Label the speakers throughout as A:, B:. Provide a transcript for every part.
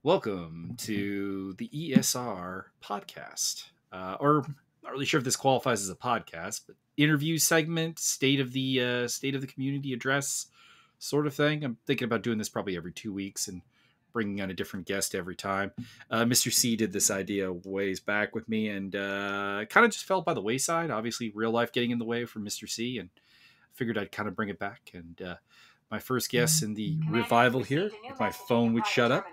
A: Welcome to the ESR podcast, or not really sure if this qualifies as a podcast, but interview segment, state of the community address, sort of thing. I'm thinking about doing this probably every 2 weeks and bringing on a different guest every time. Mr. C did this idea ways back with me, and kind of just fell by the wayside. Obviously, real life getting in the way for Mr. C, and figured I'd kind of bring it back. And my first guest in the revival here, if my phone would shut up,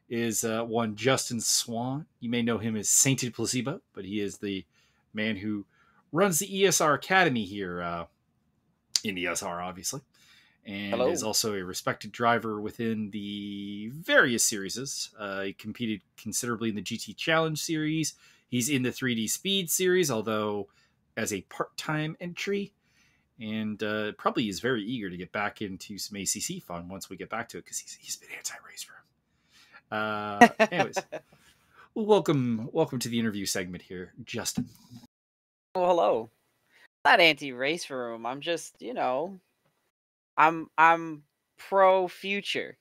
A: is one Justin Swan. You may know him as Sainted Placebo, but he is the man who runs the ESR Academy here in ESR, obviously, and
B: Hello.
A: is also a respected driver within the various series. He competed considerably in the GT Challenge series. He's in the 3D Speed series, although as a part-time entry, and probably is very eager to get back into some ACC fun once we get back to it, because he's been anti-race room. Anyways, welcome to the interview segment here, Justin.
B: Well, hello. Not anti-race room. I'm just, I'm pro future.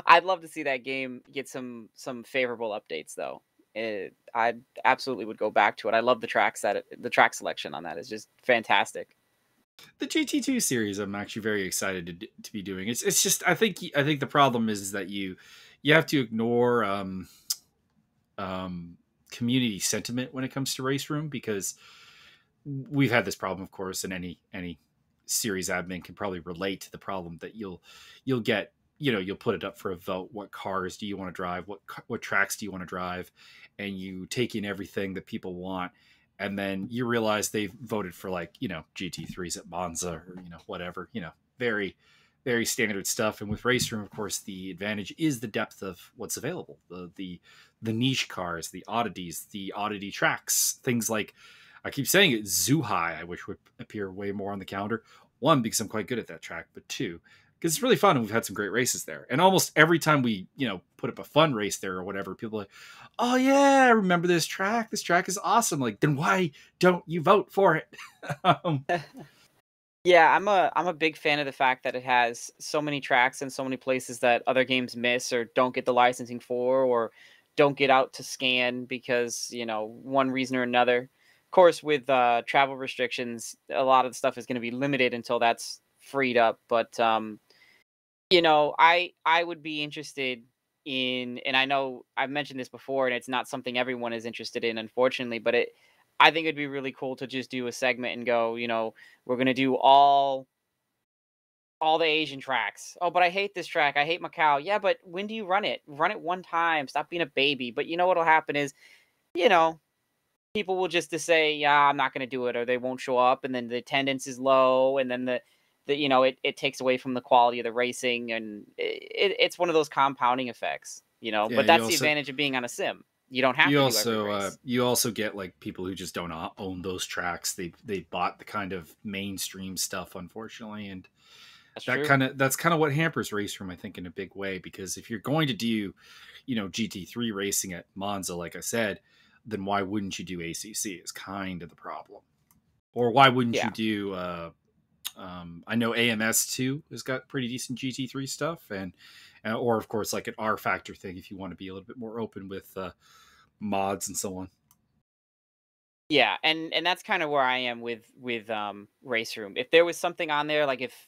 B: I'd love to see that game get some favorable updates though. I absolutely would go back to it. I love the track selection on that is just fantastic.
A: The GT2 series, I'm actually very excited to be doing. It's just I think the problem is that you have to ignore community sentiment when it comes to race room, because we've had this problem, of course, and any series admin can probably relate to the problem that you'll get. You'll put it up for a vote. What cars do you want to drive? What tracks do you want to drive? And you take in everything that people want. And then you realize they've voted for GT3s at Monza or, whatever, very, very standard stuff. And with Race Room, of course, the advantage is the depth of what's available. The niche cars, the oddities, the oddity tracks, things like, I keep saying it, Zhuhai, I wish would appear way more on the calendar. One, because I'm quite good at that track, but two, because it's really fun and we've had some great races there. And almost every time we, put up a fun race there or whatever, people are like, oh yeah, I remember this track. This track is awesome. Like, then why don't you vote for it?
B: Yeah, I'm a big fan of the fact that it has so many tracks and so many places that other games miss or don't get the licensing for or don't get out to scan because, one reason or another. Of course, with travel restrictions, a lot of the stuff is going to be limited until that's freed up. But I would be interested in, and I know I've mentioned this before, and it's not something everyone is interested in, unfortunately, but I think it'd be really cool to just do a segment and go, we're going to do all the Asian tracks. Oh, but I hate this track. I hate Macau. Yeah, but when do you run it? Run it one time. Stop being a baby. But what'll happen is, people will just to say, yeah, I'm not going to do it, or they won't show up, and then the attendance is low, and then it takes away from the quality of the racing, and it's one of those compounding effects,
A: Yeah,
B: but that's the advantage of being on a sim. You don't have to do every race.
A: You also get like people who just don't own those tracks. They bought the kind of mainstream stuff, unfortunately, and that's kind of what hampers race room, I think, in a big way, because if you're going to do, GT3 racing at Monza, like I said, then why wouldn't you do ACC is kind of the problem. Or why wouldn't you do, I know AMS2 has got pretty decent GT3 stuff, and or of course like an R Factor thing if you want to be a little bit more open with mods and so on.
B: Yeah, and that's kind of where I am with Race Room. If there was something on there, like if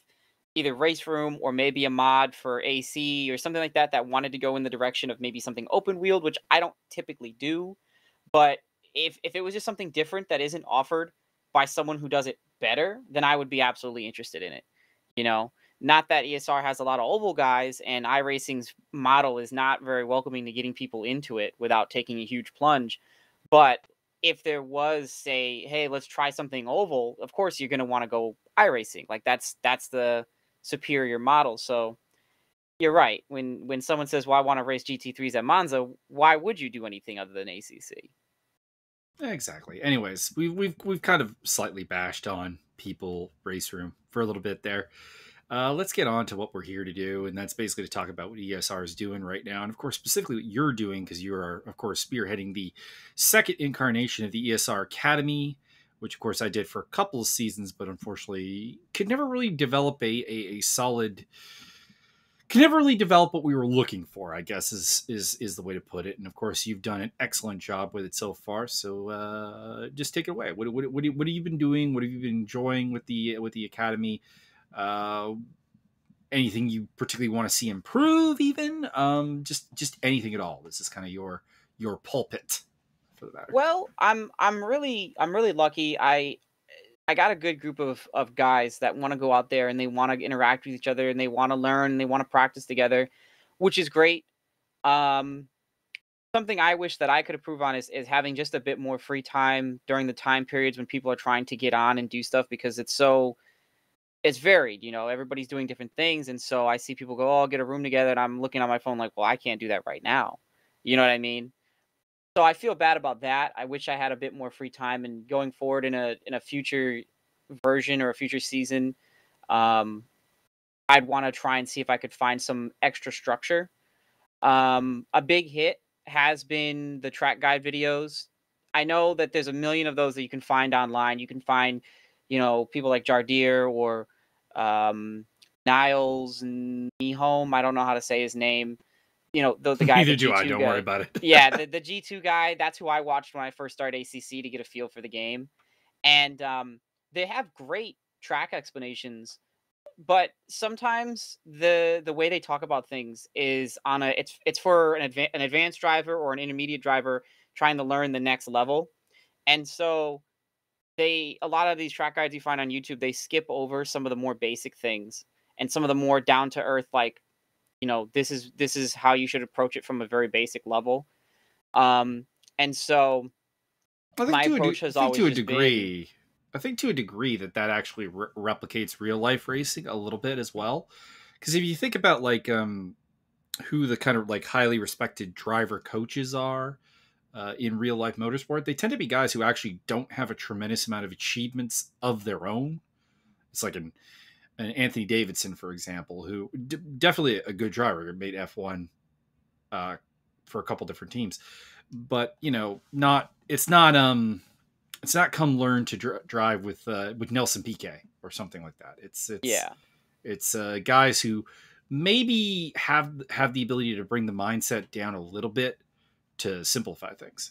B: either Race Room or maybe a mod for AC or something like that wanted to go in the direction of maybe something open wheeled, which I don't typically do, but if it was just something different that isn't offered by someone who does it better, then I would be absolutely interested in it. Not that ESR has a lot of oval guys, and iRacing's model is not very welcoming to getting people into it without taking a huge plunge. But if there was, say, hey, let's try something oval, of course you're going to want to go iRacing. Like that's the superior model. So you're right. When someone says, well, I want to race GT3s at Monza, why would you do anything other than ACC?
A: Exactly. Anyways, we've kind of slightly bashed on people Race Room for a little bit there. Let's get on to what we're here to do, and that's basically to talk about what ESR is doing right now, and of course specifically what you're doing, because you are of course spearheading the second incarnation of the ESR Academy, which of course I did for a couple of seasons, but unfortunately could never really develop a solid can never really develop what we were looking for, I guess is the way to put it. And of course, you've done an excellent job with it so far. So just take it away. What have you been doing? What have you been enjoying with the academy? Uh, Anything you particularly want to see improve? Even just anything at all. This is kind of your pulpit for the matter.
B: Well, I'm really lucky. I got a good group of guys that want to go out there and they want to interact with each other and they want to learn and they want to practice together, which is great. Um, Something I wish that I could improve on is having just a bit more free time during the time periods when people are trying to get on and do stuff because it's varied, everybody's doing different things. And so I see people go, oh, I'll get a room together. And I'm looking on my phone like, well, I can't do that right now. You know what I mean? So I feel bad about that. I wish I had a bit more free time and going forward in a future version or a future season, um, I'd want to try and see if I could find some extra structure. A big hit has been the track guide videos. I know that there's a million of those that you can find online. You can find, people like Jardier or um, Niles Nihome. I don't know how to say his name. The guy, the
A: Neither do I.
B: G2
A: Don't worry
B: guy.
A: about it.
B: Yeah, the G2 guy. That's who I watched when I first started ACC to get a feel for the game. And they have great track explanations, but sometimes the way they talk about things is on a it's for an advanced driver or an intermediate driver trying to learn the next level. And so a lot of these track guides you find on YouTube, they skip over some of the more basic things and some of the more down to earth, like, this is how you should approach it from a very basic level. Um and so
A: I think
B: my
A: to
B: approach
A: I
B: has
A: think
B: always
A: to a
B: just been,
A: degree, I think to a degree that actually replicates real life racing a little bit as well. Because if you think about like who the kind of like highly respected driver coaches are in real life motorsport, they tend to be guys who actually don't have a tremendous amount of achievements of their own. It's like an Anthony Davidson, for example, who definitely a good driver, made F1 uh, for a couple different teams, but not it's not come learn to drive with Nelson Piquet or something like that.
B: yeah.
A: It's guys who maybe have the ability to bring the mindset down a little bit to simplify things.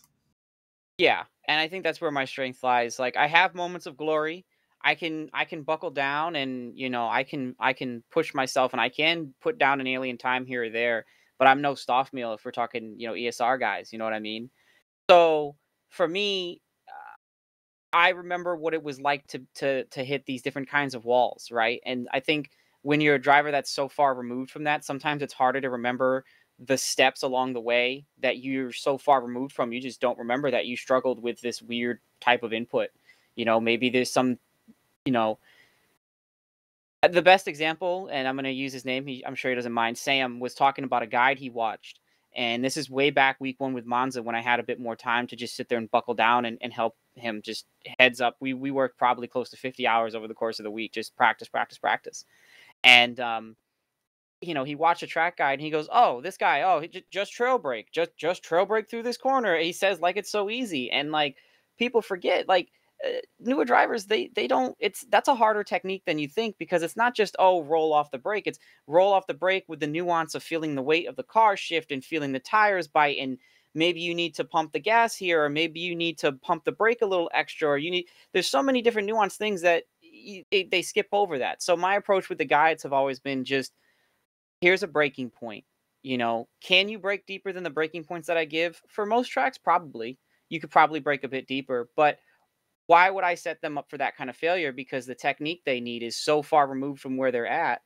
B: Yeah, and I think that's where my strength lies. Like I have moments of glory. I can buckle down and I can push myself and I can put down an alien time here or there, but I'm no Stoffmeal if we're talking, ESR guys, you know what I mean? So for me, I remember what it was like to hit these different kinds of walls, right? And I think when you're a driver that's so far removed from that, sometimes it's harder to remember the steps along the way that you're so far removed from. You just don't remember that you struggled with this weird type of input. Maybe there's some, you know, the best example, and I'm going to use his name. I'm sure he doesn't mind. Sam was talking about a guide he watched. And this is way back week one with Monza when I had a bit more time to just sit there and buckle down and help him. Just heads up. We worked probably close to 50 hours over the course of the week, just practice, practice, practice. And, he watched a track guide and he goes, oh, this guy, oh, just trail brake, just trail brake through this corner. He says like it's so easy. And like people forget, like, newer drivers, they don't, that's a harder technique than you think, because it's not just, oh, roll off the brake. It's roll off the brake with the nuance of feeling the weight of the car shift and feeling the tires bite, and maybe you need to pump the gas here, or maybe you need to pump the brake a little extra, or there's so many different nuanced things that they skip over that. So my approach with the guides have always been just, here's a breaking point. Can you break deeper than the breaking points that I give? For most tracks, probably. You could probably break a bit deeper, but why would I set them up for that kind of failure? Because the technique they need is so far removed from where they're at.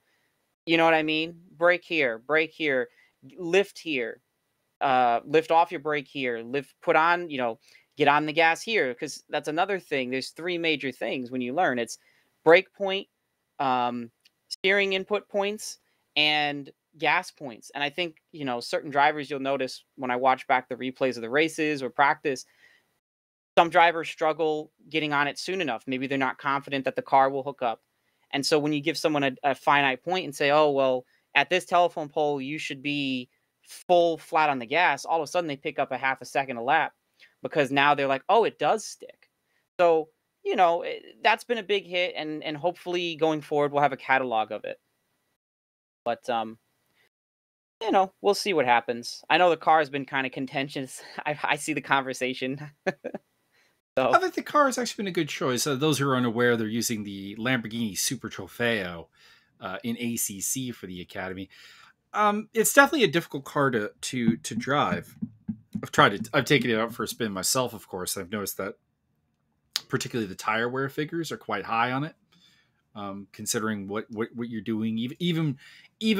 B: You know what I mean? Brake here, lift here, lift off your brake here, put on, get on the gas here. Because that's another thing. There's three major things when you learn. It's brake point, um, steering input points, and gas points. And I think, certain drivers, you'll notice when I watch back the replays of the races or practice, some drivers struggle getting on it soon enough. Maybe they're not confident that the car will hook up. And so when you give someone a finite point and say, oh, well, at this telephone pole, you should be full flat on the gas, all of a sudden they pick up a half a second a lap, because now they're like, oh, it does stick. So, that's been a big hit. And hopefully going forward, we'll have a catalog of it. But we'll see what happens. I know the car has been kind of contentious. I see the conversation.
A: I
B: So,
A: think the car has actually been a good choice. Those who are unaware, they're using the Lamborghini Super Trofeo in ACC for the Academy. It's definitely a difficult car to drive. I've taken it out for a spin myself, of course. I've noticed that particularly the tire wear figures are quite high on it, considering what you're doing. Even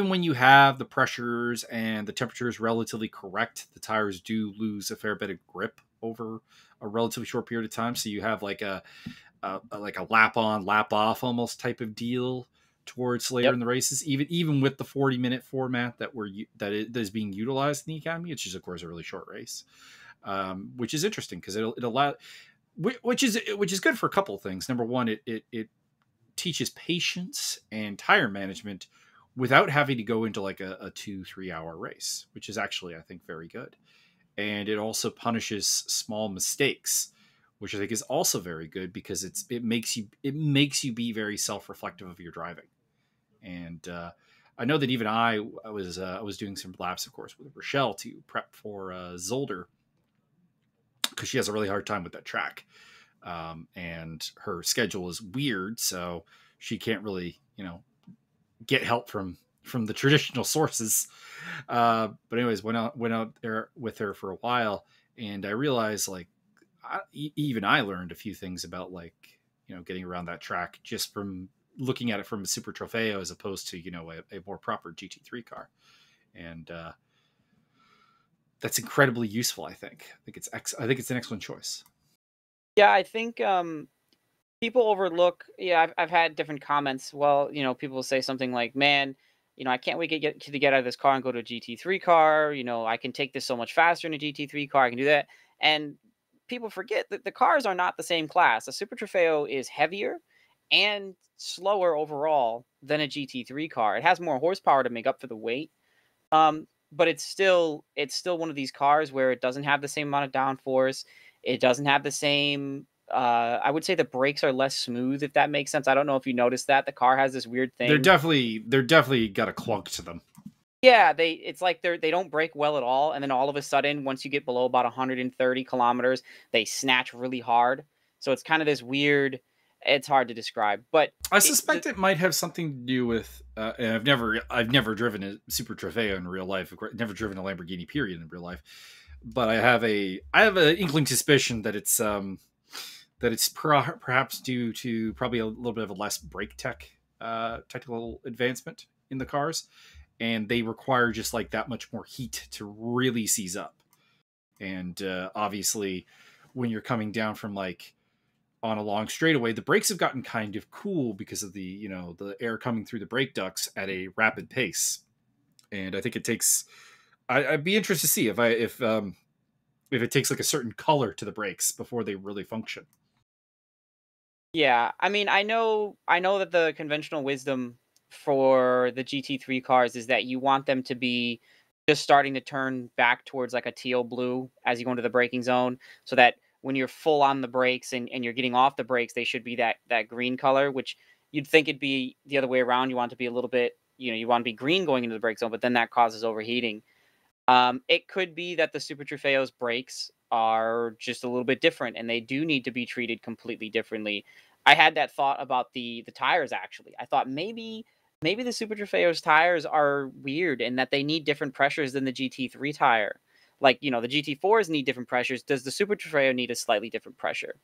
A: when you have the pressures and the temperatures relatively correct, the tires do lose a fair bit of grip over a relatively short period of time. So you have like a lap on, lap off almost type of deal towards later
B: yep.
A: in the races. Even with the 40-minute format that is being utilized in the Academy, which is of course a really short race, which is interesting because it allow which is good for a couple of things. Number one, it teaches patience and tire management without having to go into like a 2-3 hour race, which is actually I think very good. And it also punishes small mistakes, which I think is also very good because it makes you be very self reflective of your driving. And I know that even I was doing some laps, of course, with Rochelle to prep for Zolder because she has a really hard time with that track, and her schedule is weird, so she can't really get help from the traditional sources. But anyways, went out there with her for a while, and I realized like even I learned a few things about like getting around that track just from looking at it from a Super Trofeo as opposed to a more proper GT3 car, and that's incredibly useful. I think it's an excellent choice.
B: Yeah, I think people overlook. Yeah, I've had different comments. Well, people will say something like, "Man, I can't wait to get out of this car and go to a GT3 car. I can take this so much faster in a GT3 car. I can do that." And people forget that the cars are not the same class. A Super Trofeo is heavier and slower overall than a GT3 car. It has more horsepower to make up for the weight. But it's still one of these cars where it doesn't have the same amount of downforce. It doesn't have the same. I would say the brakes are less smooth, if that makes sense. I don't know if you noticed that the car has this weird
A: They're
B: thing.
A: definitely got a clunk to them.
B: Yeah, it's like they don't brake well at all, and then all of a sudden, once you get below about 130 kilometers, they snatch really hard. So it's kind of this weird. It's hard to describe, but
A: I
B: it, the,
A: suspect it might have something to do with. And I've never driven a Super Trofeo in real life. Of course, never driven a Lamborghini period in real life. But I have an inkling suspicion that it's perhaps due to probably a little bit of a less brake technical advancement in the cars, and they require just like that much more heat to really seize up. And obviously, when you're coming down from like on a long straightaway, the brakes have gotten kind of cool because of the air coming through the brake ducts at a rapid pace. And I think it takes. I'd be interested to see if it takes like a certain color to the brakes before they really function.
B: Yeah, I mean, I know that the conventional wisdom for the GT3 cars is that you want them to be just starting to turn back towards like a teal blue as you go into the braking zone, so that when you're full on the brakes and you're getting off the brakes, they should be that green color, which you'd think it'd be the other way around. You want it to be a little bit, you want to be green going into the brake zone, but then that causes overheating. It could be that the Super Trofeo's brakes are just a little bit different, and they do need to be treated completely differently. I had that thought about the tires actually. I thought maybe the Super Trofeo's tires are weird and that they need different pressures than the GT3 tire. Like the GT4s need different pressures. Does the Super Trofeo need a slightly different pressure?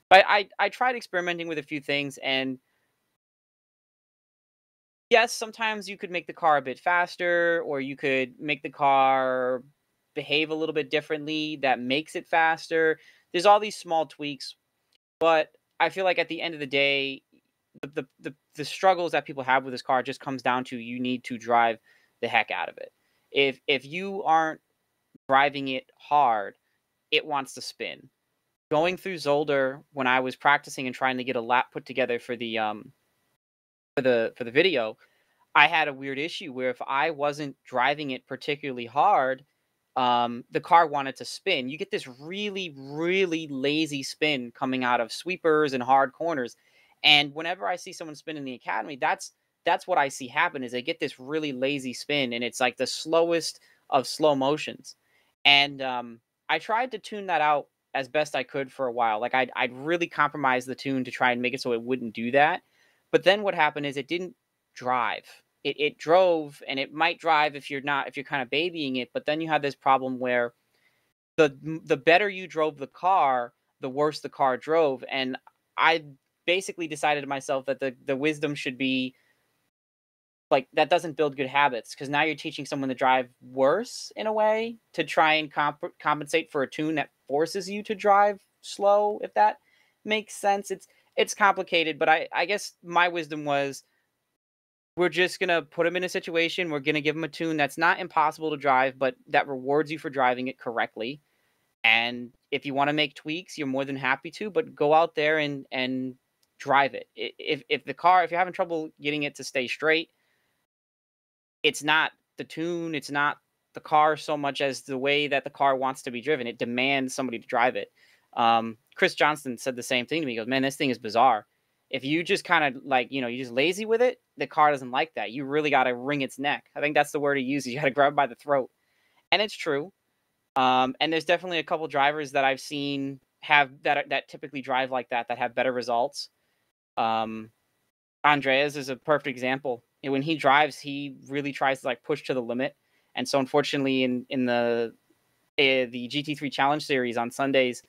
B: But I tried experimenting with a few things, and yes, sometimes you could make the car a bit faster, or you could make the car behave a little bit differently that makes it faster. There's all these small tweaks, but I feel like at the end of the day, the struggles that people have with this car just comes down to you need to drive the heck out of it. If you aren't driving it hard, it wants to spin. Going through Zolder when I was practicing and trying to get a lap put together for the video, I had a weird issue where if I wasn't driving it particularly hard, the car wanted to spin. You get this really, really lazy spin coming out of sweepers and hard corners. And whenever I see someone spin in the academy, that's what I see happen is they get this really lazy spin, and it's like the slowest of slow motions. And I tried to tune that out as best I could for a while. Like I'd really compromise the tune to try and make it so it wouldn't do that. But then what happened is it didn't drive. It drove, and it might drive if you're kind of babying it. But then you have this problem where the better you drove the car, the worse the car drove. And I basically decided to myself that the wisdom should be like that doesn't build good habits because now you're teaching someone to drive worse in a way to try and compensate for a tune that forces you to drive slow. If that makes sense, it's complicated, but I guess my wisdom was we're just gonna put him in a situation. We're gonna give him a tune that's not impossible to drive, but that rewards you for driving it correctly. And if you want to make tweaks, you're more than happy to, but go out there and drive it. If you're having trouble getting it to stay straight, it's not the tune, it's not the car so much as the way that the car wants to be driven. It demands somebody to drive it. Chris Johnston said the same thing to me. He goes, "Man, this thing is bizarre. If you just kind of like, you're just lazy with it, the car doesn't like that. You really got to wring its neck." I think that's the word he uses. You got to grab it by the throat. And it's true. And there's definitely a couple drivers that I've seen have that typically drive like that have better results. Um, Andreas is a perfect example. And when he drives, he really tries to like push to the limit. And so, unfortunately, in the GT3 Challenge Series on Sundays,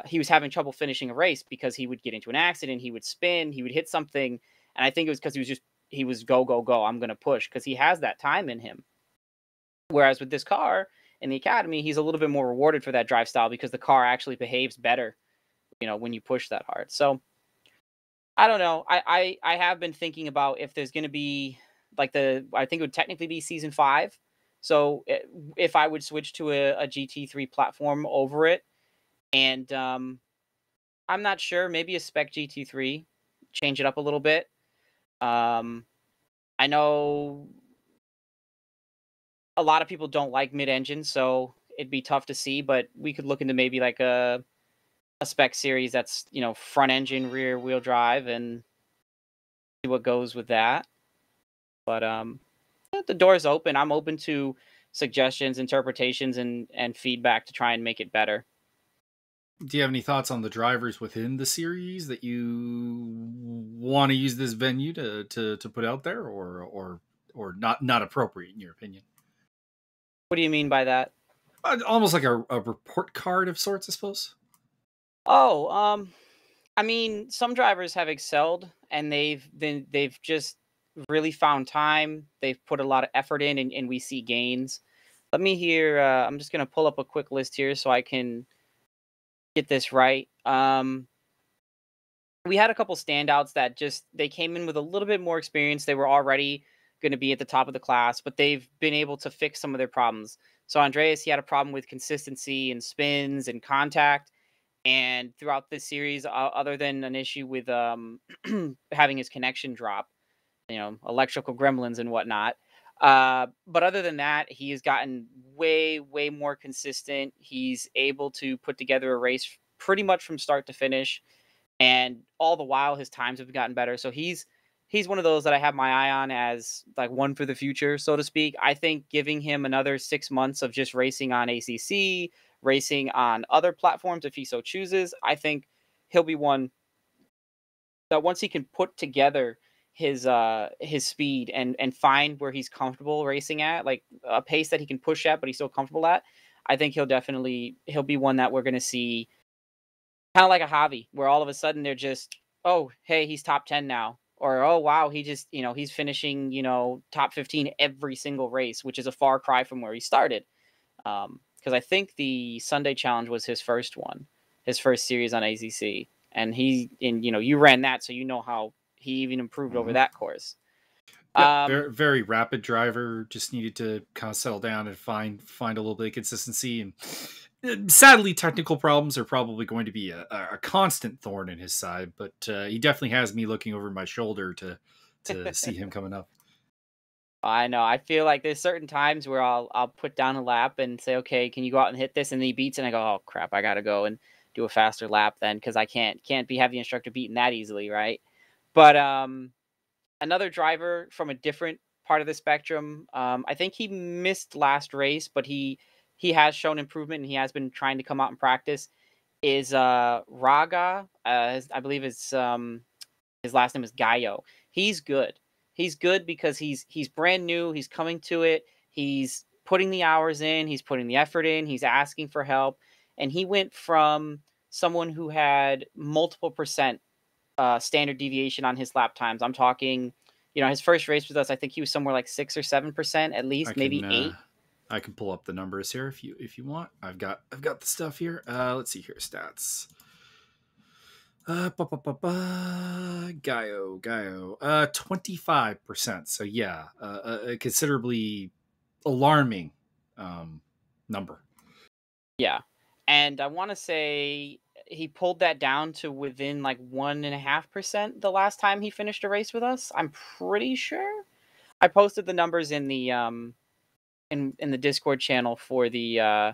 B: he was having trouble finishing a race because he would get into an accident, he would spin, he would hit something, and I think it was because he was go go go. I'm going to push because he has that time in him. Whereas with this car in the academy, he's a little bit more rewarded for that drive style because the car actually behaves better, when you push that hard. So I don't know. I have been thinking about if there's going to be I think it would technically be season 5. So if I would switch to a GT3 platform over it, and I'm not sure, maybe a spec GT3, change it up a little bit. I know a lot of people don't like mid-engine, so it'd be tough to see, but we could look into maybe like a spec series that's, front engine, rear wheel drive and see what goes with that. But the door is open. I'm open to suggestions, interpretations, and feedback to try and make it better.
A: Do you have any thoughts on the drivers within the series that you want to use this venue to put out there, or not appropriate in your opinion?
B: What do you mean by that?
A: Almost like a report card of sorts, I suppose.
B: Oh, I mean, some drivers have excelled and they've just really found time. They've put a lot of effort in, and we see gains. Let me hear. I'm just gonna pull up a quick list here so I can get this right. We had a couple standouts that just they came in with a little bit more experience. They were already going to be at the top of the class, but they've been able to fix some of their problems. So Andreas, he had a problem with consistency and spins and contact. And throughout this series, other than an issue with having his connection drop, electrical gremlins and whatnot. But other than that, he has gotten way, way more consistent. He's able to put together a race pretty much from start to finish, and all the while his times have gotten better. So he's one of those that I have my eye on as like one for the future, so to speak. I think giving him another 6 months of just racing on ACC, racing on other platforms if he so chooses, I think he'll be one that once he can put together his speed and find where he's comfortable racing at, like a pace that he can push at but he's still comfortable at, I think he'll be one that we're going to see kind of like a Javi, where all of a sudden they're just, oh, hey, he's top 10 now. Or, oh, wow, he just, he's finishing, top 15 every single race, which is a far cry from where he started. Because I think the Sunday Challenge was his first one, his first series on ACC. And you ran that, so you know how he even improved over that course.
A: Yeah, very, very rapid driver. Just needed to kind of settle down and find a little bit of consistency. And sadly, technical problems are probably going to be a constant thorn in his side. But he definitely has me looking over my shoulder to see him coming up.
B: I know. I feel like there's certain times where I'll put down a lap and say, okay, can you go out and hit this? And he beats, and I go, oh crap, I gotta go and do a faster lap then because I can't have the instructor beaten that easily, right? But Another driver from a different part of the spectrum. I think he missed last race, but he has shown improvement and he has been trying to come out and practice. Is Raga? I believe his last name is Gaio. He's good. He's good because he's brand new. He's coming to it. He's putting the hours in. He's putting the effort in. He's asking for help, and he went from someone who had multiple percent standard deviation on his lap times. I'm talking, his first race with us, I think he was somewhere like 6 or 7% at
A: I
B: least, maybe
A: can
B: 8.
A: I can pull up the numbers here if you want. I've got the stuff here. Let's see here, stats. Gaio. 25%. So yeah, a considerably alarming number.
B: Yeah. And I want to say he pulled that down to within like 1.5% the last time he finished a race with us. I'm pretty sure. I posted the numbers in the in the Discord channel for the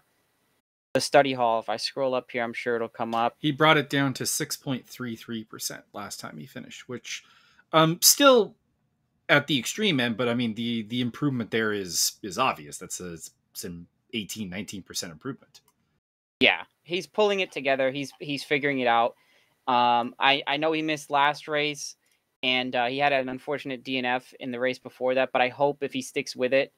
B: study hall. If I scroll up here, I'm sure it'll come up.
A: He brought it down to 6.33% last time he finished, which still at the extreme end, but I mean the improvement there is obvious. It's an 18-19% improvement.
B: Yeah, he's pulling it together. He's figuring it out. I know he missed last race, and he had an unfortunate DNF in the race before that. But I hope if he sticks with it,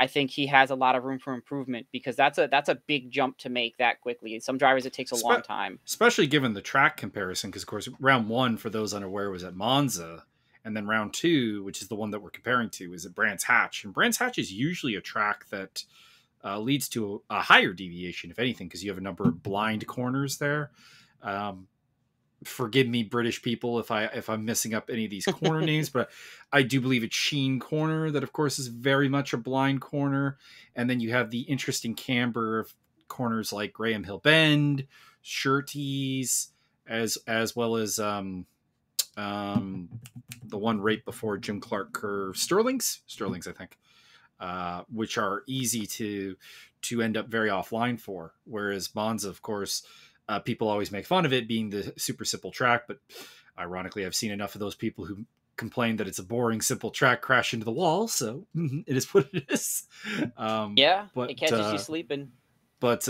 B: I think he has a lot of room for improvement because that's a big jump to make that quickly. Some drivers it takes a long time,
A: especially given the track comparison. Because of course, round 1, for those unaware, was at Monza, and then round 2, which is the one that we're comparing to, is at Brands Hatch. And Brands Hatch is usually a track that leads to a higher deviation, if anything, because you have a number of blind corners there. Forgive me, British people, if I'm messing up any of these corner names, but I do believe it's Sheen Corner, that of course is very much a blind corner. And then you have the interesting camber of corners like Graham Hill Bend, Shirties, as well as the one right before Jim Clark curve, Sterling's, I think, which are easy to end up very offline for. Whereas Monza, of course, people always make fun of it being the super simple track, but ironically, I've seen enough of those people who complain that it's a boring, simple track crash into the wall. So it is what it is.
B: yeah,
A: but
B: it catches you sleeping.
A: But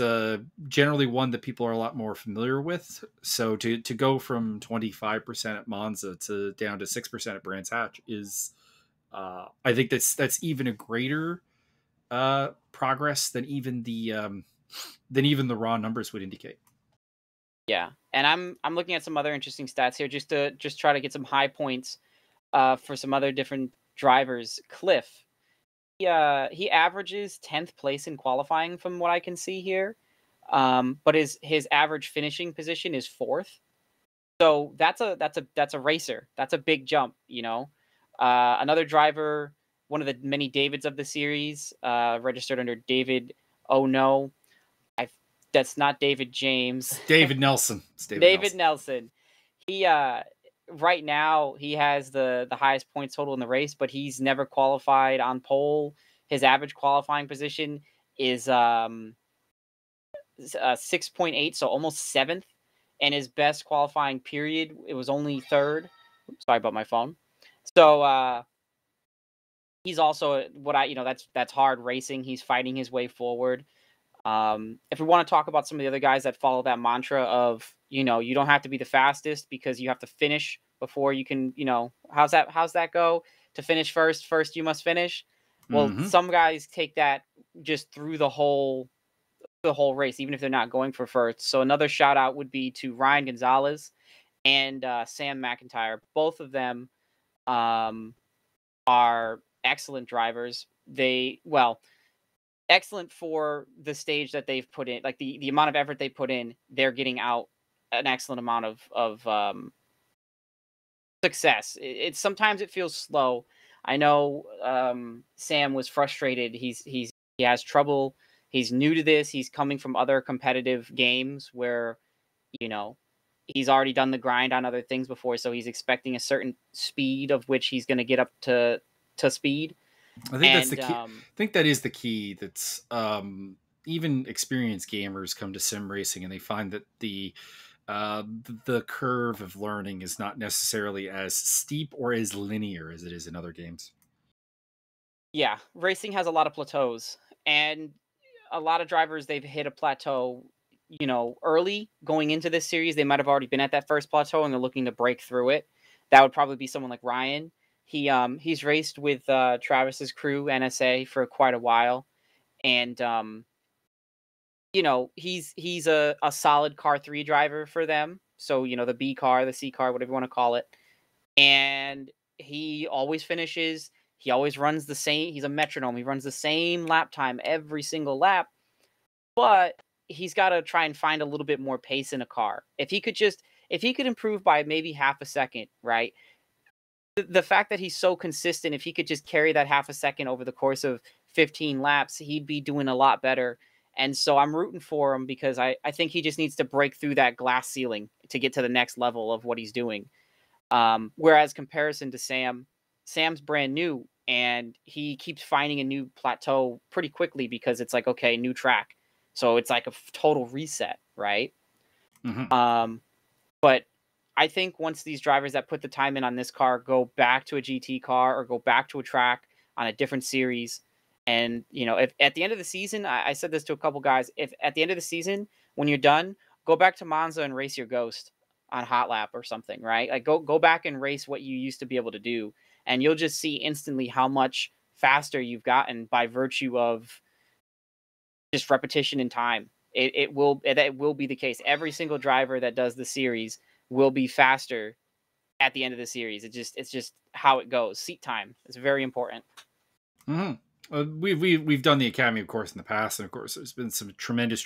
A: generally one that people are a lot more familiar with. So to go from 25% at Monza to down to 6% at Brands Hatch is, I think that's even a greater progress than even the raw numbers would indicate.
B: Yeah, and I'm looking at some other interesting stats here just to try to get some high points for some other different drivers. Cliff, he averages 10th place in qualifying from what I can see here, but his average finishing position is 4th. So that's a racer. That's a big jump, Another driver, one of the many Davids of the series, registered under David. Oh no, that's not David James.
A: David Nelson. It's
B: David Nelson. He right now he has the highest points total in the race, but he's never qualified on pole. His average qualifying position is 6.8, so almost 7th, and his best qualifying period, it was only 3rd. Sorry about my phone. So he's also that's hard racing. He's fighting his way forward. If we want to talk about some of the other guys that follow that mantra of, you don't have to be the fastest because you have to finish before you can, how's that go? To finish first you must finish. Well, some guys take that just through the whole race, even if they're not going for first. So another shout out would be to Ryan Gonzalez and Sam McIntyre. Both of them are excellent drivers. Excellent for the stage that they've put in, like the amount of effort they put in, they're getting out an excellent amount of success. Sometimes it feels slow. I know Sam was frustrated. He has trouble. He's new to this. He's coming from other competitive games where, he's already done the grind on other things before, so he's expecting a certain speed of which he's going to get up to speed.
A: I think that's the key. I think that is the key. That's even experienced gamers come to sim racing and they find that the the curve of learning is not necessarily as steep or as linear as it is in other games.
B: Yeah, racing has a lot of plateaus, and a lot of drivers, they've hit a plateau, early going into this series. They might have already been at that first plateau and they're looking to break through it. That would probably be someone like Ryan. He's raced with Travis's crew NSA for quite a while, and he's a solid car 3 driver for them. So, the B car, the C car, whatever you want to call it. And he always finishes. He always runs the same. He's a metronome. He runs the same lap time every single lap. But he's got to try and find a little bit more pace in a car. If he could improve by maybe half a second, right? The fact that he's so consistent, if he could just carry that half a second over the course of 15 laps, he'd be doing a lot better. And so I'm rooting for him because I think he just needs to break through that glass ceiling to get to the next level of what he's doing. Whereas comparison to Sam's brand new and he keeps finding a new plateau pretty quickly because it's like, okay, new track. So it's like a total reset, right?
A: Mm-hmm.
B: But I think once these drivers that put the time in on this car go back to a GT car or go back to a track on a different series, and if at the end of the season, I said this to a couple guys, if at the end of the season when you're done, go back to Monza and race your Ghost on hot lap or something, right? Like go back and race what you used to be able to do, and you'll just see instantly how much faster you've gotten by virtue of just repetition in time. It will be the case. Every single driver that does the series will be faster at the end of the series. It's just how it goes. Seat time is very important.
A: Mm-hmm. We've done the Academy, of course, in the past, and of course, there's been some tremendous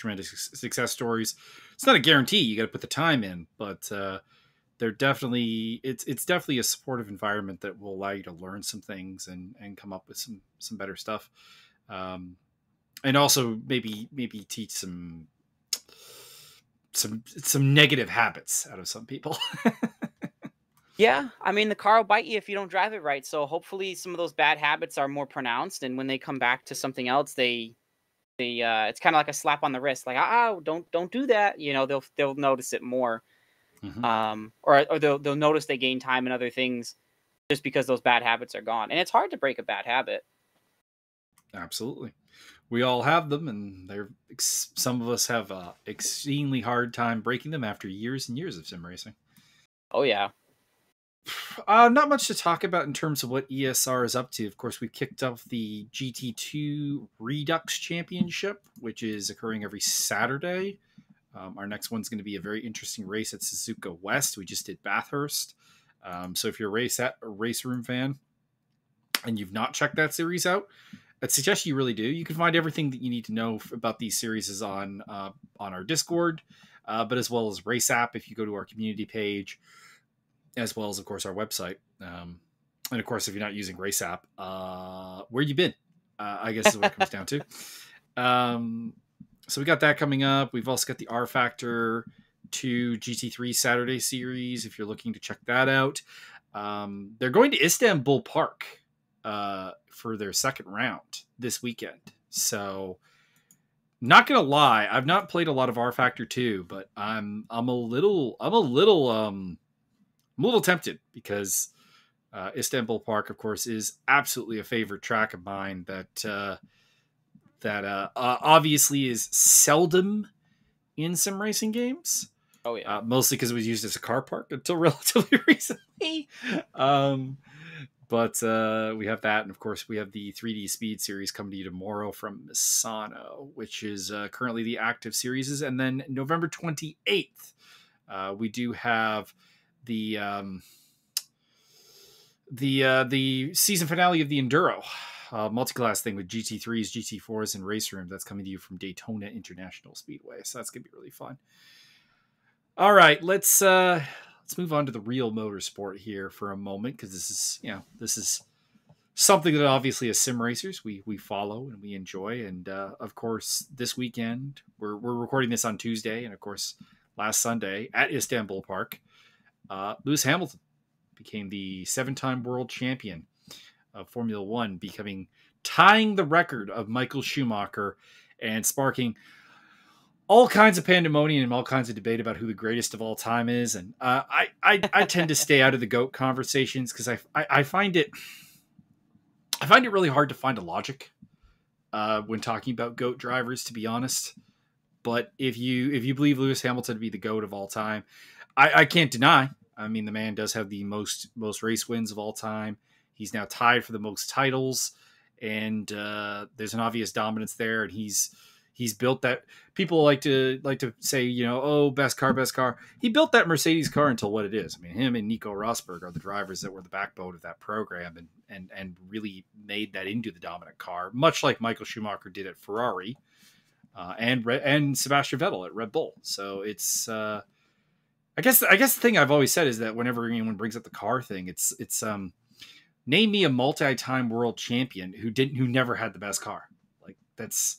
A: success stories. It's not a guarantee; you got to put the time in, but they're definitely it's definitely a supportive environment that will allow you to learn some things and come up with some better stuff, and also maybe teach some negative habits out of some people.
B: Yeah, I mean the car will bite you if you don't drive it right. So hopefully some of those bad habits are more pronounced, and when they come back to something else, they it's kind of like a slap on the wrist, like don't do that. They'll notice it more,
A: Mm-hmm.
B: or they'll notice they gain time in other things just because those bad habits are gone. And it's hard to break a bad habit.
A: Absolutely. We all have them, and some of us have a exceedingly hard time breaking them after years and years of sim racing.
B: Oh yeah.
A: Not much to talk about in terms of what ESR is up to. Of course, we kicked off the GT2 Redux Championship, which is occurring every Saturday. Our next one's going to be a very interesting race at Suzuka West. We just did Bathurst. So if you're a race room fan and you've not checked that series out, I'd suggest you really do. You can find everything that you need to know about these series on our Discord, but as well as Race App if you go to our community page, as well as, of course, our website. And, of course, if you're not using Race App, where you been? I guess is what it comes down to. So we got that coming up. We've also got the R Factor 2 GT3 Saturday series if you're looking to check that out. They're going to Istanbul Park for their second round this weekend. So not gonna lie, I've not played a lot of R Factor 2, but I'm a little tempted because Istanbul Park, of course, is absolutely a favorite track of mine that obviously is seldom in sim racing games.
B: Oh yeah.
A: Mostly because it was used as a car park until relatively recently. But we have that, and of course we have the 3D Speed series coming to you tomorrow from Misano, which is currently the active series. And then November 28th, we do have the season finale of the Enduro multi-class thing with GT3s, GT4s, and Race Room. That's coming to you from Daytona International Speedway. So that's gonna be really fun. All right, let's move on to the real motorsport here for a moment, because this is something that obviously as sim racers we follow and we enjoy. And of course, this weekend we're recording this on Tuesday, and of course last Sunday at Istanbul Park, Lewis Hamilton became the 7-time world champion of Formula One, tying the record of Michael Schumacher and sparking all kinds of pandemonium and all kinds of debate about who the greatest of all time is, and I tend to stay out of the GOAT conversations because I find it really hard to find a logic when talking about GOAT drivers, to be honest. But if you believe Lewis Hamilton to be the GOAT of all time, I can't deny. I mean, the man does have the most race wins of all time. He's now tied for the most titles, and there's an obvious dominance there. And he's built that. People like to say, oh, best car. He built that Mercedes car until what it is. I mean, him and Nico Rosberg are the drivers that were the backbone of that program, and really made that into the dominant car, much like Michael Schumacher did at Ferrari. And Sebastian Vettel at Red Bull. So it's I guess the thing I've always said is that whenever anyone brings up the car thing, it's name me a multi-time world champion who never had the best car. Like that's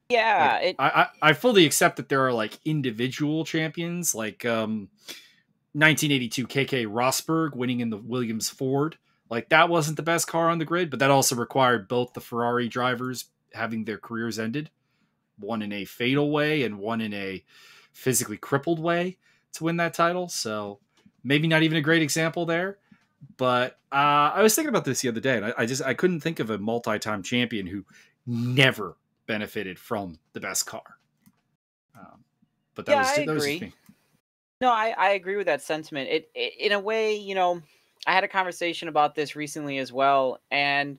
B: yeah.
A: I fully accept that there are like individual champions, like 1982 KK Rosberg winning in the Williams Ford. Like that wasn't the best car on the grid, but that also required both the Ferrari drivers having their careers ended. One in a fatal way and one in a physically crippled way to win that title. So maybe not even a great example there. But I was thinking about this the other day, and I couldn't think of a multi-time champion who never benefited from the best car. But that was just me.
B: No, I agree with that sentiment. It in a way, I had a conversation about this recently as well, and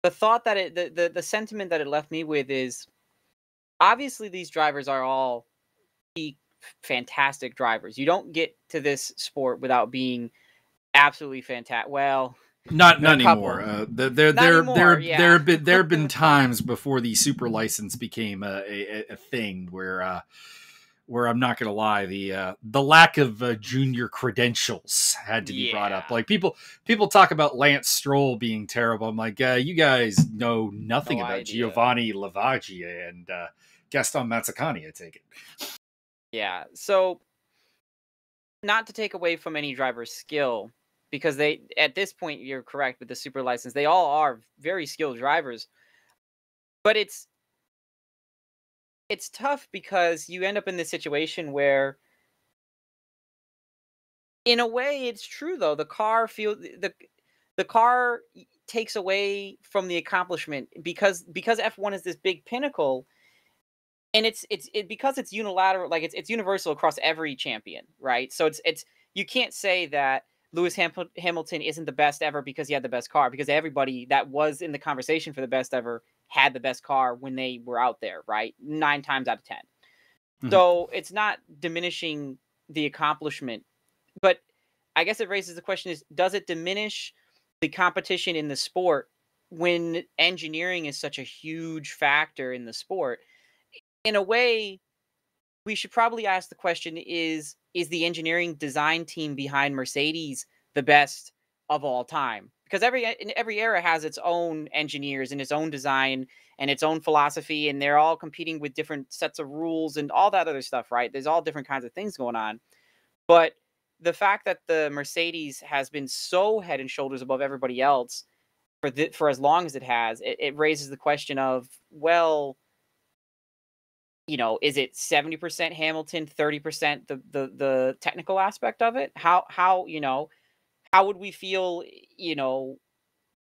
B: the thought that the sentiment that it left me with is, obviously these drivers are all fantastic drivers. You don't get to this sport without being absolutely fantastic. Well,
A: not anymore. There have been times before the super license became a thing where I'm not going to lie, the lack of junior credentials had to be brought up. Like people talk about Lance Stroll being terrible. I'm like, you guys know nothing about Giovanni Lavaggia and Gaston Mazzacani, I take it.
B: Yeah. So not to take away from any driver's skill, because they, at this point, you're correct with the super license. They all are very skilled drivers, but it's tough because you end up in this situation where, in a way, it's true though. The car the car takes away from the accomplishment because F1 is this big pinnacle, and it's because it's unilateral, like it's universal across every champion, right? So it's you can't say that Lewis Hamilton isn't the best ever because he had the best car, because everybody that was in the conversation for the best ever had the best car when they were out there, right? 9 times out of 10. Mm-hmm. So it's not diminishing the accomplishment, but I guess it raises the question is, does it diminish the competition in the sport when engineering is such a huge factor in the sport? In a way, we should probably ask the question, is the engineering design team behind Mercedes the best of all time? Because every era has its own engineers and its own design and its own philosophy, and they're all competing with different sets of rules and all that other stuff, right? There's all different kinds of things going on. But the fact that the Mercedes has been so head and shoulders above everybody else for as long as it has, it raises the question of, well, is it 70% Hamilton, 30% the technical aspect of it? How would we feel?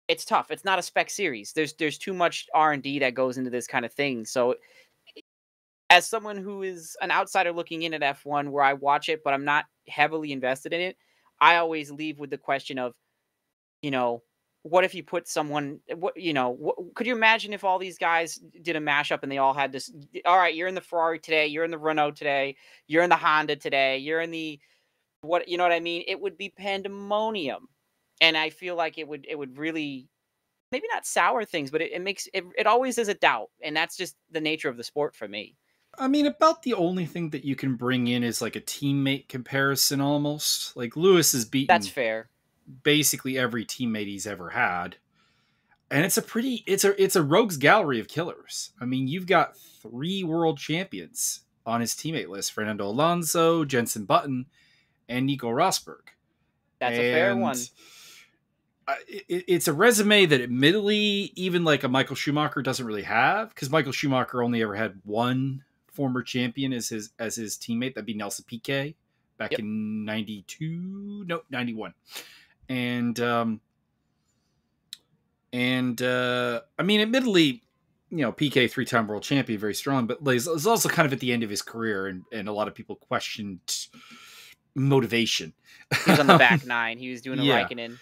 B: It's tough. It's not a spec series. There's too much R&D that goes into this kind of thing. So as someone who is an outsider looking in at F1, where I watch it, but I'm not heavily invested in it, I always leave with the question of, what if you put someone, could you imagine if all these guys did a mashup and they all had this, all right, you're in the Ferrari today, you're in the Renault today, you're in the Honda today, you're in the, what I mean? It would be pandemonium. And I feel like it would really, maybe not sour things, but it makes, it always is a doubt. And that's just the nature of the sport for me.
A: I mean, about the only thing that you can bring in is like a teammate comparison almost. Like Lewis has beaten.
B: That's fair.
A: Basically every teammate he's ever had, and it's a rogues gallery of killers. I mean, you've got 3 world champions on his teammate list: Fernando Alonso, Jenson Button, and Nico Rosberg.
B: That's a fair one.
A: It's a resume that admittedly even like a Michael Schumacher doesn't really have, because Michael Schumacher only ever had 1 former champion as his teammate. That'd be Nelson Piquet back
B: Yep.
A: in 92, no, 91. And I mean, admittedly, you know, Piquet, 3-time world champion, very strong, but was also kind of at the end of his career, and a lot of people questioned motivation.
B: He was on the back nine. He was doing a
A: Yeah.
B: Raikkonen.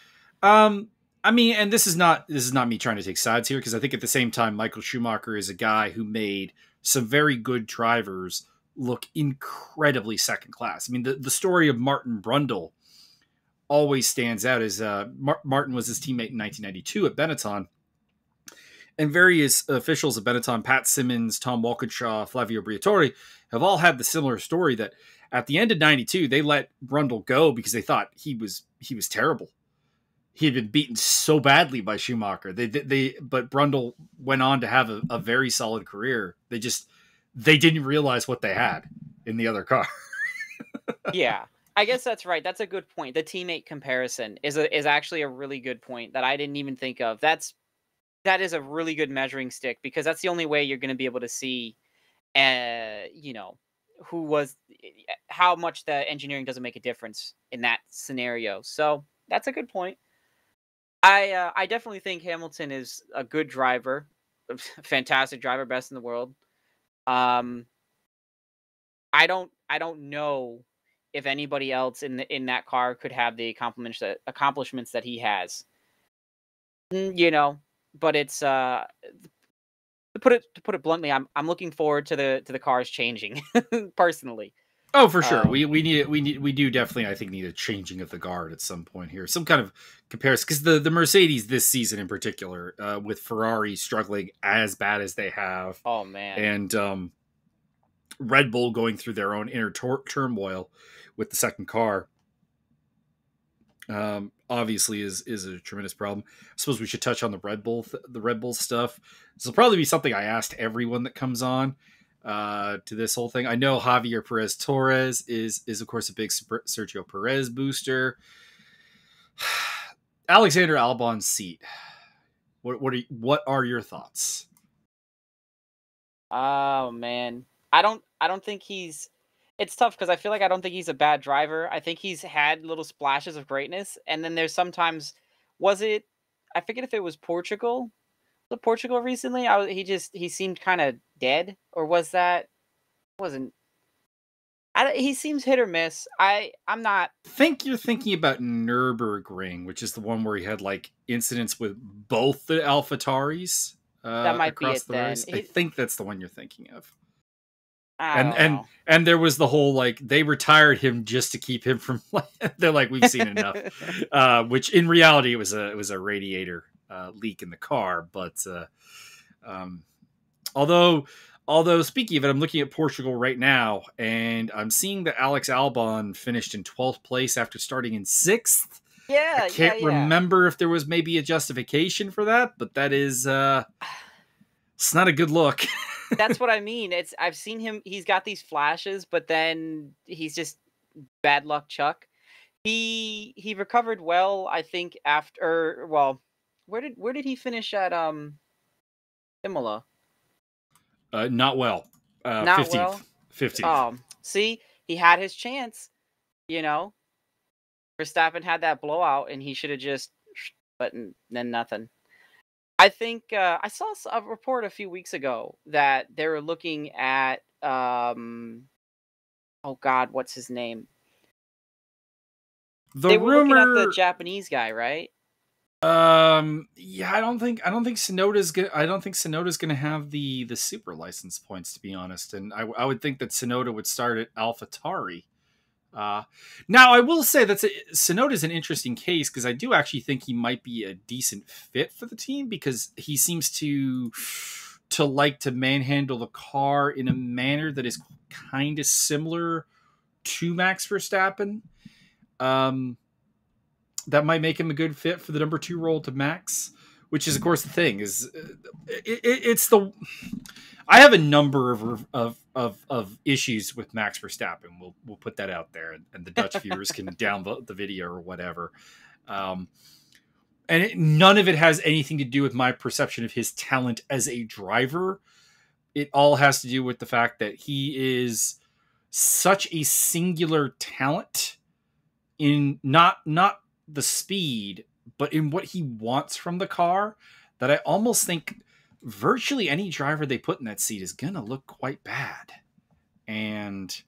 A: I mean, and this is not me trying to take sides here, because I think at the same time, Michael Schumacher is a guy who made some very good drivers look incredibly second class. I mean, the story of Martin Brundle always stands out as Martin was his teammate in 1992 at Benetton. And various officials at Benetton, Pat Simmons, Tom Walkinshaw, Flavio Briatore, have all had the similar story that at the end of 92, they let Brundle go because they thought he was terrible. He had been beaten so badly by Schumacher. But Brundle went on to have a very solid career. They didn't realize what they had in the other car.
B: Yeah, I guess that's right. That's a good point. The teammate comparison is actually a really good point that I didn't even think of. That is a really good measuring stick, because that's the only way you're going to be able to see, you know, how much the engineering doesn't make a difference in that scenario. So that's a good point. I definitely think Hamilton is a good driver, a fantastic driver, best in the world. I don't know if anybody else in that car could have the accomplishments that he has. You know, but it's to put it bluntly, I'm looking forward to the cars changing personally.
A: Oh, for sure. We do definitely, I think, need a changing of the guard at some point here. Some kind of comparison, because the Mercedes this season in particular, with Ferrari struggling as bad as they have.
B: Oh man.
A: And Red Bull going through their own inner turmoil with the second car. Obviously is a tremendous problem. I suppose we should touch on the Red Bull stuff. This will probably be something I asked everyone that comes on to this whole thing. I know Javier Perez Torres is of course a big Sergio Perez booster. Alexander Albon's seat. What are your thoughts?
B: Oh man, I don't think he's. It's tough because I feel like I don't think he's a bad driver. I think he's had little splashes of greatness, and then there's sometimes. I forget if it was Portugal. Was it Portugal recently? He seemed kind of dead, or wasn't. He seems hit or miss. I'm not.
A: I think you're thinking about Nürburgring, which is the one where he had like incidents with both the AlphaTauris.
B: That might be it then.
A: Race. I think that's the one you're thinking of.
B: I don't know.
A: And there was the whole like they retired him just to keep him from. They're like, we've seen enough. Which in reality it was a radiator leak in the car. But although speaking of it, I'm looking at Portugal right now, and I'm seeing that Alex Albon finished in 12th place after starting in 6th.
B: Yeah,
A: I can't remember if there was maybe a justification for that, but that is it's not a good look.
B: That's what I mean. I've seen him. He's got these flashes, but then he's just bad luck Chuck. He recovered well, I think, after. Well, where did he finish at Imola?
A: Not well.
B: Not
A: 15th.
B: well.
A: 15th.
B: See, he had his chance. You know, Verstappen had that blowout, and he should have just. But then nothing. I think I saw a report a few weeks ago that they were looking at oh God, what's his name? They were looking at the Japanese guy, right?
A: Yeah, I don't think Tsunoda's gonna have the super license points, to be honest, and I would think that Tsunoda would start at AlphaTauri. Now I will say that Tsunoda's an interesting case, because I do actually think he might be a decent fit for the team, because he seems to like to manhandle the car in a manner that is kind of similar to Max Verstappen. That might make him a good fit for the number 2 role to Max, which is of course the thing is it's the. I have a number of issues with Max Verstappen. We'll put that out there, and the Dutch viewers can download the video or whatever. None of it has anything to do with my perception of his talent as a driver. it all has to do with the fact that he is such a singular talent in not the speed, but in what he wants from the car, that I almost think virtually any driver they put in that seat is going to look quite bad. And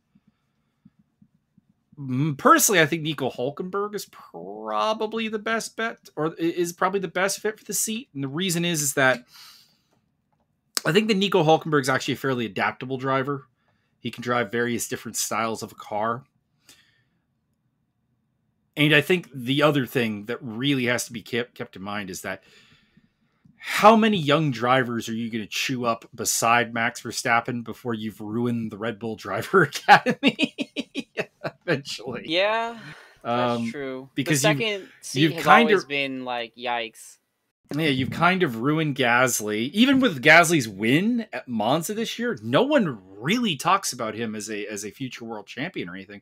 A: personally, I think Nico Hulkenberg is probably the best bet, or is probably the best fit for the seat. And the reason is that I think that Nico Hulkenberg is actually a fairly adaptable driver. He can drive various different styles of a car. And I think the other thing that really has to be kept in mind is that how many young drivers are you going to chew up beside Max Verstappen before you've ruined the Red Bull Driver Academy? Eventually.
B: Yeah, that's true.
A: Because
B: the second seat
A: you've
B: has
A: kind
B: always
A: of
B: been like, yikes.
A: Yeah, you've kind of ruined Gasly. Even with Gasly's win at Monza this year, no one really talks about him as a future world champion or anything,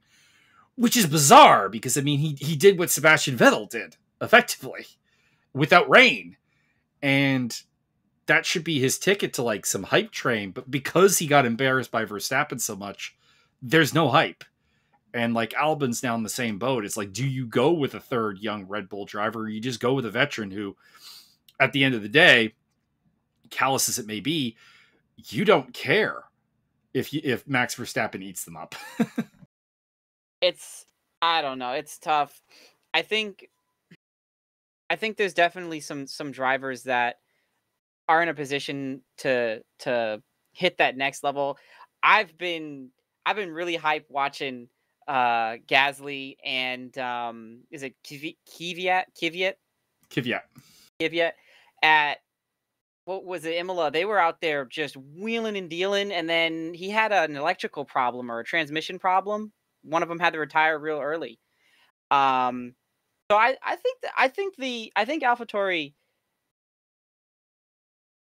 A: which is bizarre because I mean he did what Sebastian Vettel did effectively without rain, and that should be his ticket to like some hype train. But because he got embarrassed by Verstappen so much, there's no hype. And like Albon's now in the same boat. It's like, do you go with a third young Red Bull driver, or you just go with a veteran who, at the end of the day, callous as it may be, you don't care if Max Verstappen eats them up.
B: I don't know. It's tough. I think there's definitely some drivers that are in a position to hit that next level. I've been really hyped watching Gasly and is it Kvyat at, what was it, Imola? They were out there just wheeling and dealing, and then he had an electrical problem or a transmission problem. One of them had to retire real early. So I think AlphaTauri,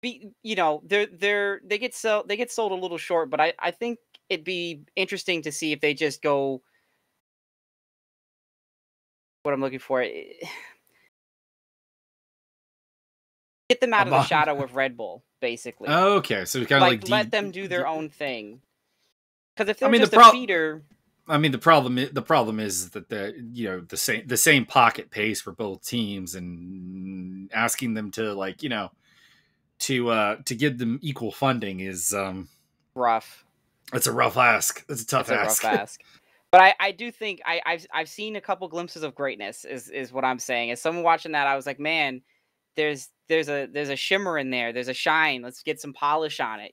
B: they get sold a little short, but I think it'd be interesting to see if they just go, what I'm looking for, get them out of the shadow of Red Bull, basically.
A: Okay, so kind of like
B: let them do their own thing. Because if they're just a feeder,
A: I mean, the problem is that the same pocket pace for both teams, and asking them to to give them equal funding is
B: rough.
A: It's a rough ask. It's a tough ask.
B: Rough ask. But I do think I've seen a couple glimpses of greatness is what I'm saying. As someone watching that, I was like, man, there's a shimmer in there. There's a shine. Let's get some polish on it,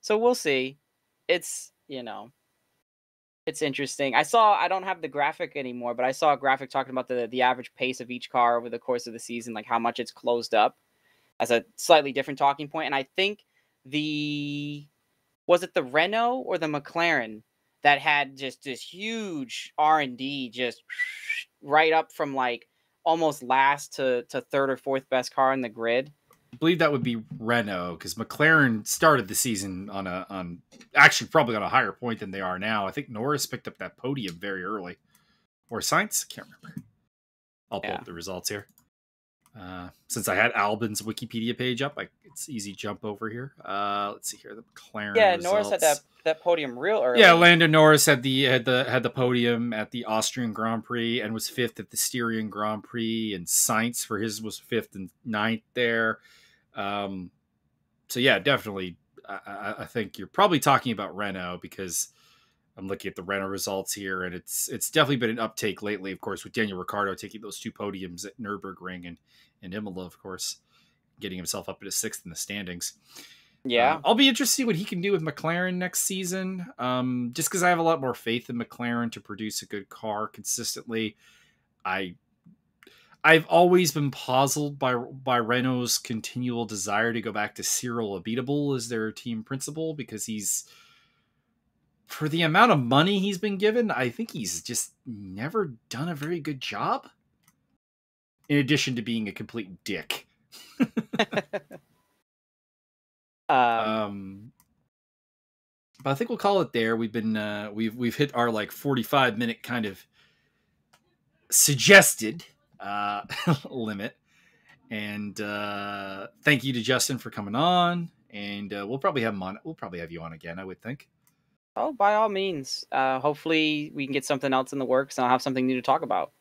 B: So we'll see. It's, it's interesting. I don't have the graphic anymore, but I saw a graphic talking about the average pace of each car over the course of the season, like how much it's closed up, as a slightly different talking point. And I think was it the Renault or the McLaren that had just this huge R&D just right up from like almost last to third or fourth best car in the grid?
A: I believe that would be Renault, because McLaren started the season on actually probably on a higher point than they are now. I think Norris picked up that podium very early, or Sainz, can't remember. I'll pull up the results here. Since I had Albon's Wikipedia page up, it's easy jump over here. Let's see here, the McLaren.
B: Yeah,
A: results.
B: Norris had that podium real early.
A: Yeah, Lando Norris had the podium at the Austrian Grand Prix and was fifth at the Styrian Grand Prix, and Sainz for his was fifth and ninth there. So yeah, definitely. I think you're probably talking about Renault, because I'm looking at the Renault results here, and it's definitely been an uptake lately, of course, with Daniel Ricciardo taking those two podiums at Nürburgring and Imola, of course, getting himself up at a sixth in the standings.
B: Yeah.
A: I'll be interested to see what he can do with McLaren next season, just because I have a lot more faith in McLaren to produce a good car consistently. I've always been puzzled by Renault's continual desire to go back to Cyril Abiteboul as their team principal, because for the amount of money he's been given, I think he's just never done a very good job, in addition to being a complete dick. But I think we'll call it there. We've been we've hit our 45-minute kind of suggested limit, and thank you to Justin for coming on, and we'll probably have him on. We'll probably have you on again, I would think.
B: Oh, by all means. Hopefully we can get something else in the works and I'll have something new to talk about.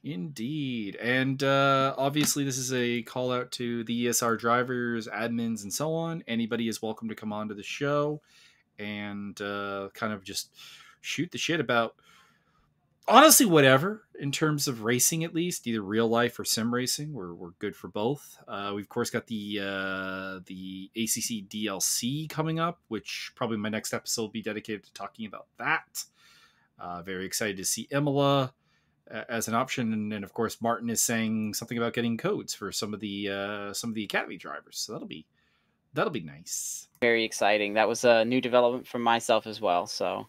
A: Indeed. And obviously, this is a call out to the ESR drivers, admins, and so on. Anybody is welcome to come on to the show and kind of just shoot the shit about honestly whatever in terms of racing, at least either real life or sim racing. We're good for both. We've of course got the ACC DLC coming up, which probably my next episode will be dedicated to talking about that. Very excited to see Imola as an option, and of course Martin is saying something about getting codes for some of the Academy drivers, so that'll be nice.
B: Very exciting. That was a new development for myself as well. So,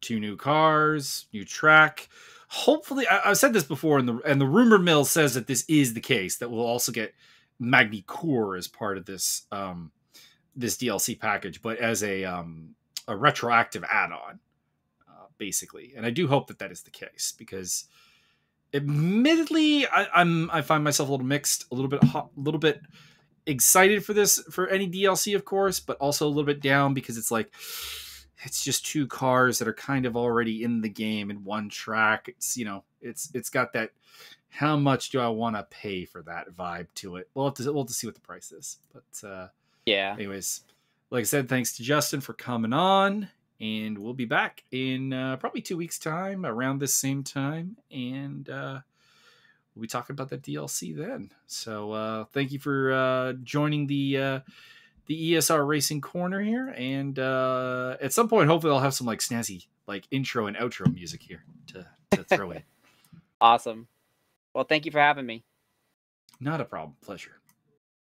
A: 2 new cars, new track. Hopefully, I've said this before, and the rumor mill says that this is the case. That we'll also get Magny Core as part of this this DLC package, but as a retroactive add-on, basically. And I do hope that that is the case because, admittedly, I find myself a little mixed, a little bit excited for any DLC, of course, but also a little bit down because it's like it's just 2 cars that are kind of already in the game in one track. It's it's got that how much do I want to pay for that vibe to it. We'll have to see what the price is. But
B: yeah.
A: Anyways, like I said, thanks to Justin for coming on, and we'll be back in probably 2 weeks' time around this same time, and we'll be talking about that DLC then. So thank you for joining the ESR Racing Corner here, and at some point, hopefully, I'll have some like snazzy like intro and outro music here to throw in.
B: Awesome. Well, thank you for having me.
A: Not a problem. Pleasure.